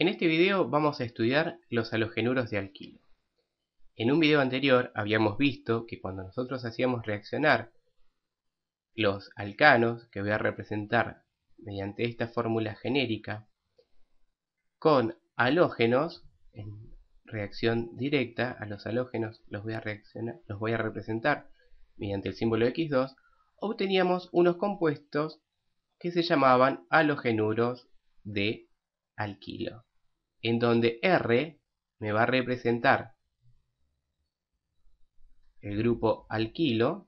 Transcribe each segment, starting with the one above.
En este video vamos a estudiar los halogenuros de alquilo. En un video anterior habíamos visto que cuando nosotros hacíamos reaccionar los alcanos, que voy a representar mediante esta fórmula genérica, con halógenos, en reacción directa a los halógenos los voy a representar mediante el símbolo X2, obteníamos unos compuestos que se llamaban halogenuros de alquilo, en donde R me va a representar el grupo alquilo,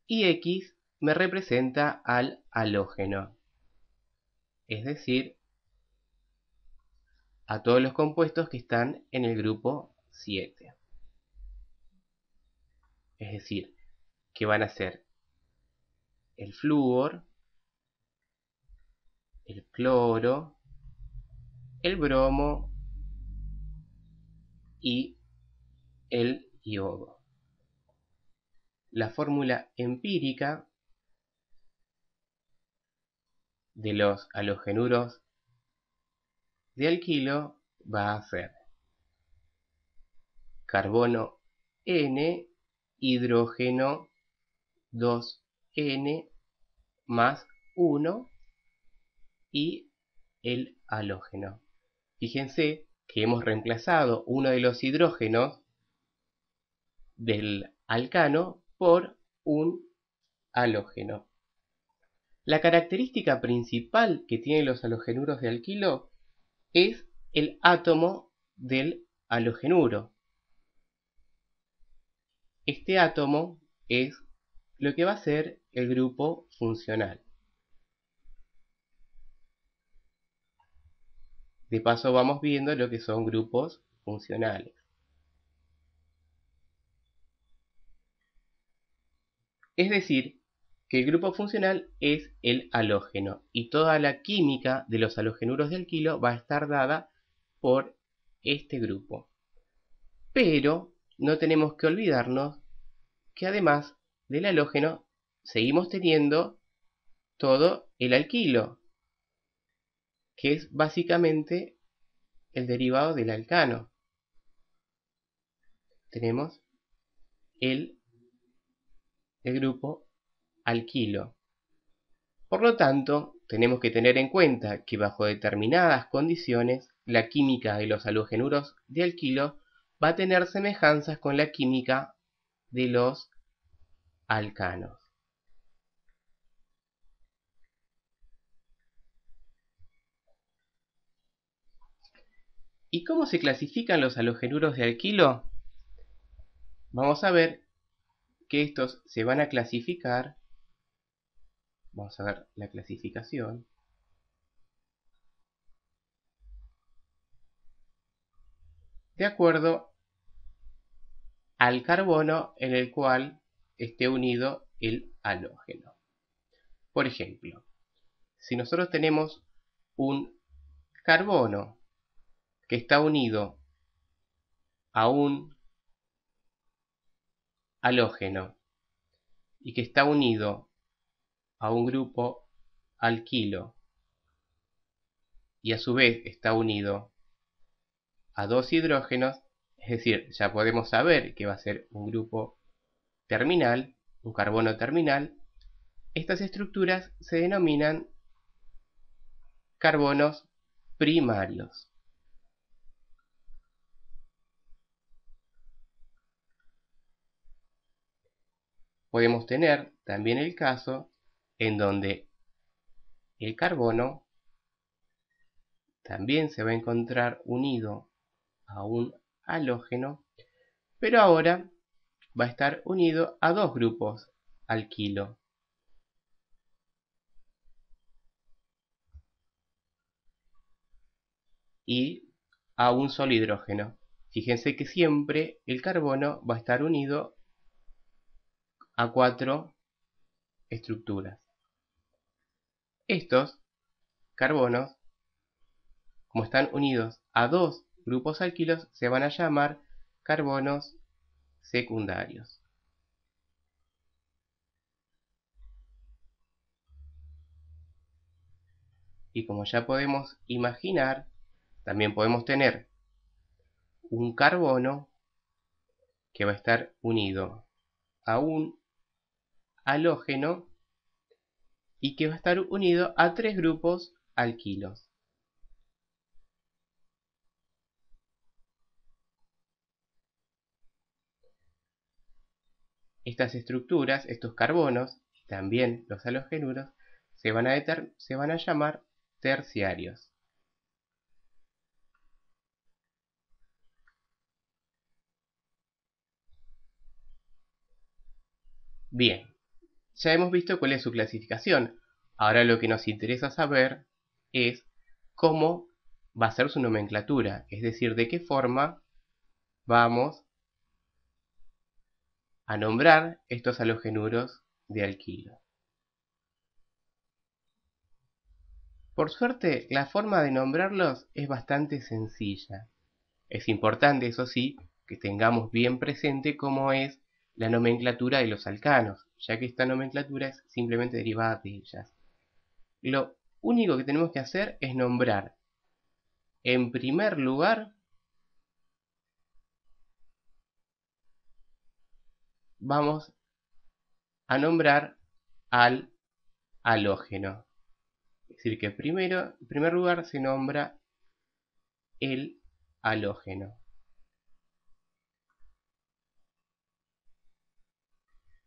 y X me representa al halógeno, es decir, a todos los compuestos que están en el grupo 7. Es decir, que van a ser el flúor, el cloro, el bromo y el yodo. La fórmula empírica de los halogenuros de alquilo va a ser carbono N, hidrógeno 2N más 1 y el halógeno. Fíjense que hemos reemplazado uno de los hidrógenos del alcano por un halógeno. La característica principal que tienen los halogenuros de alquilo es el átomo del halogenuro. Este átomo es lo que va a ser el grupo funcional. De paso vamos viendo lo que son grupos funcionales. Es decir, que el grupo funcional es el halógeno y toda la química de los halogenuros de alquilo va a estar dada por este grupo. Pero no tenemos que olvidarnos que además del halógeno seguimos teniendo todo el alquilo, que es básicamente el derivado del alcano. Tenemos el grupo alquilo. Por lo tanto, tenemos que tener en cuenta que bajo determinadas condiciones, la química de los halogenuros de alquilo va a tener semejanzas con la química de los alcanos. ¿Y cómo se clasifican los halogenuros de alquilo? Vamos a ver que estos se van a clasificar. Vamos a ver la clasificación. De acuerdo al carbono en el cual esté unido el halógeno. Por ejemplo, si nosotros tenemos un carbono que está unido a un halógeno y que está unido a un grupo alquilo y a su vez está unido a dos hidrógenos, es decir, ya podemos saber que va a ser un grupo terminal, un carbono terminal. Estas estructuras se denominan carbonos primarios. Podemos tener también el caso en donde el carbono también se va a encontrar unido a un halógeno, pero ahora va a estar unido a dos grupos alquilo. Y a un solo hidrógeno. Fíjense que siempre el carbono va a estar unido a 4 estructuras. Estos carbonos, como están unidos a dos grupos alquilos, se van a llamar carbonos secundarios. Y como ya podemos imaginar, también podemos tener un carbono que va a estar unido a un halógeno y que va a estar unido a 3 grupos alquilos. Estas estructuras, estos carbonos y también los halógenos se van a llamar terciarios. Bien, ya hemos visto cuál es su clasificación. Ahora lo que nos interesa saber es cómo va a ser su nomenclatura, es decir, de qué forma vamos a nombrar estos halogenuros de alquilo. Por suerte, la forma de nombrarlos es bastante sencilla. Es importante, eso sí, que tengamos bien presente cómo es la nomenclatura de los alcanos, ya que esta nomenclatura es simplemente derivada de ellas. Lo único que tenemos que hacer es nombrar, en primer lugar, vamos a nombrar al halógeno. Es decir, que primero, en primer lugar se nombra el halógeno.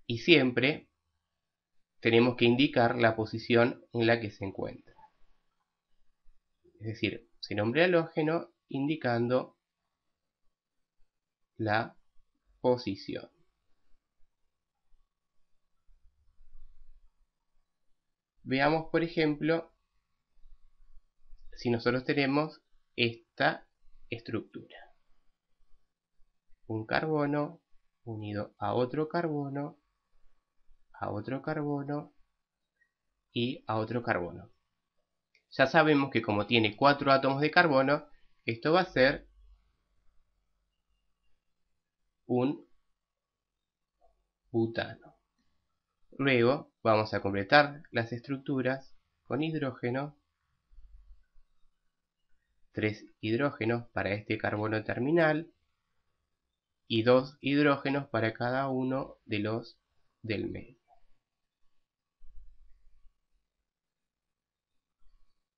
Y siempre tenemos que indicar la posición en la que se encuentra. Es decir, se nombra halógeno indicando la posición. Veamos, por ejemplo, si nosotros tenemos esta estructura. Un carbono unido a otro carbono y a otro carbono. Ya sabemos que como tiene 4 átomos de carbono, esto va a ser un butano. Luego vamos a completar las estructuras con hidrógeno, 3 hidrógenos para este carbono terminal y 2 hidrógenos para cada uno de los del medio.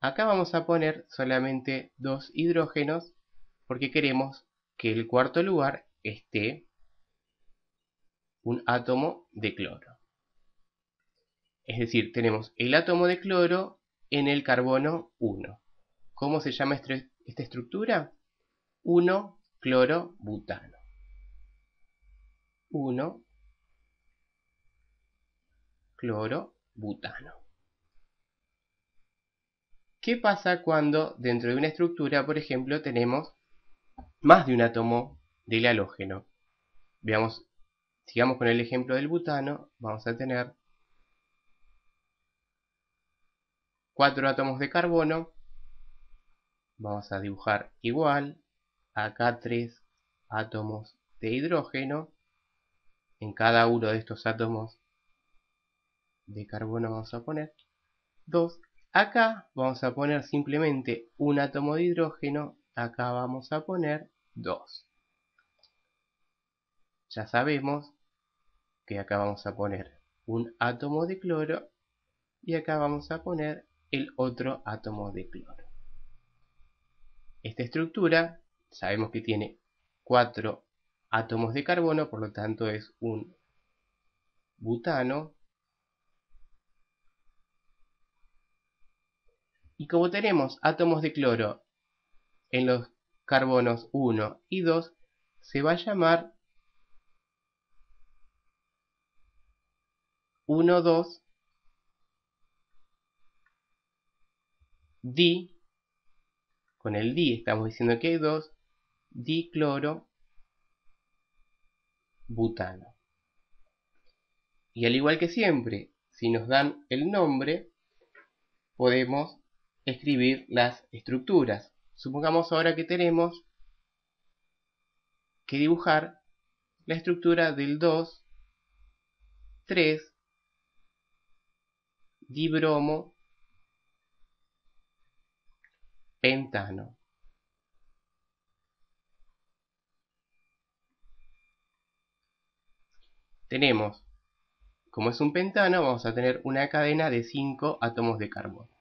Acá vamos a poner solamente 2 hidrógenos porque queremos que el cuarto lugar esté un átomo de cloro. Es decir, tenemos el átomo de cloro en el carbono 1. ¿Cómo se llama esta estructura? 1-clorobutano. 1-clorobutano. ¿Qué pasa cuando dentro de una estructura, por ejemplo, tenemos más de un átomo del halógeno? Veamos, sigamos con el ejemplo del butano. Vamos a tener 4 átomos de carbono. Vamos a dibujar igual. Acá 3 átomos de hidrógeno. En cada uno de estos átomos de carbono vamos a poner 2. Acá vamos a poner simplemente un átomo de hidrógeno. Acá vamos a poner 2. Ya sabemos que acá vamos a poner un átomo de cloro y acá vamos a poner el otro átomo de cloro. Esta estructura sabemos que tiene 4 átomos de carbono, por lo tanto es un butano. Y como tenemos átomos de cloro en los carbonos 1 y 2, se va a llamar 1,2 di, con el di estamos diciendo que hay 2, diclorobutano. Y al igual que siempre, si nos dan el nombre, podemos escribir las estructuras. Supongamos ahora que tenemos que dibujar la estructura del 2, 3, dibromo pentano. Tenemos, como es un pentano, vamos a tener una cadena de 5 átomos de carbono.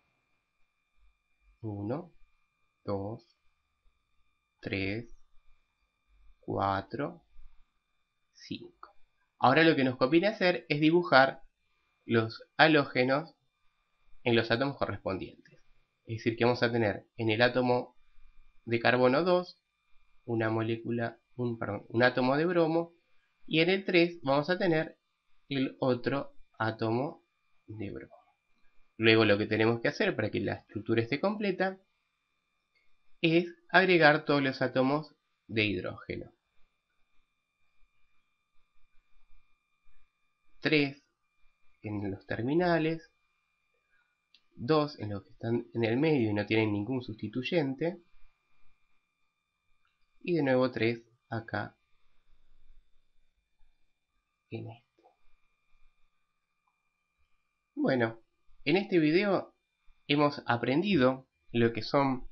1, 2, 3, 4, 5. Ahora lo que nos conviene hacer es dibujar los halógenos en los átomos correspondientes. Es decir, que vamos a tener en el átomo de carbono 2 una molécula, un átomo de bromo, y en el 3 vamos a tener el otro átomo de bromo. Luego lo que tenemos que hacer para que la estructura esté completa es agregar todos los átomos de hidrógeno. 3 en los terminales, 2 en los que están en el medio y no tienen ningún sustituyente, y de nuevo 3 acá en este. Bueno, en este video hemos aprendido lo que son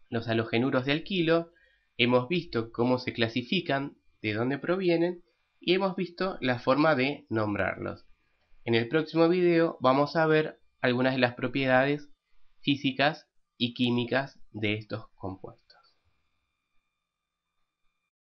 los halogenuros de alquilo, hemos visto cómo se clasifican, de dónde provienen, y hemos visto la forma de nombrarlos. En el próximo video vamos a ver algunas de las propiedades físicas y químicas de estos compuestos.